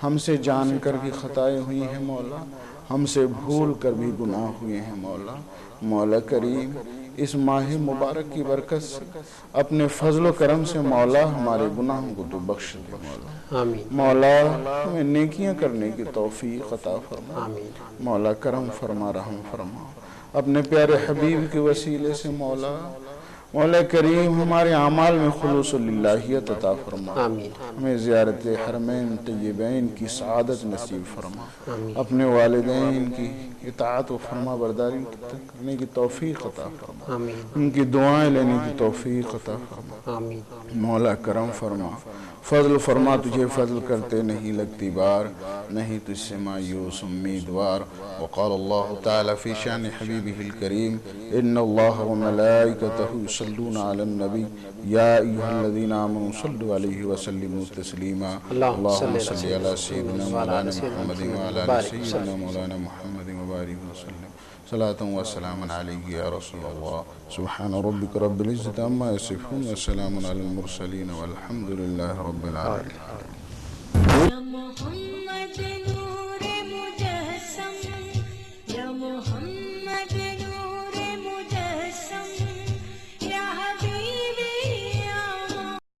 ہم سے جان کر بھی خطائیں ہوئی ہیں مولا, ہم سے بھول کر بھی گناہ ہوئے ہیں مولا. مولا کریم اس ماہ مبارک کی برکت سے اپنے فضل و کرم سے مولا ہمارے گناہوں کو تو بخش دے. مولا مولا ہمیں نیکیاں کرنے کی توفیق عطا فرما. مولا کرم فرما, رحم فرما. اپنے پیارے حبیب کے وسیلے سے مولا مولا کریم ہمارے اعمال میں خلوص للہیت عطا فرما. ہمیں زیارت حرمین طیبین کی سعادت نصیب فرما. اپنے والدین کی اطاعت و فرما برداری کرنے کی توفیق عطا فرما. ان کی دعائیں لینے کی توفیق عطا فرما. مولا کرم فرما, فضل فرما. تجھے فضل کرتے نہیں لگتی بار, نہیں تجھ سے مایوس امیدوار. وقال اللہ تعالی فی شان حبیبہ الکریم ان اللہ وملائکتہ یصلون علی النبی یا ایہا الذین آمنوا صلوا علیہ وسلموا تسلیما. اللہم صلی علی سیدنا مولانا محمد وعلی آل سیدنا مولانا محمد وبارک وسلم. صلاة و سلام علیہ یا رسول اللہ. سبحان ربک رب العزت عما یصفون وسلام علی المرسلین والحمد للہ رب العالمین. محمد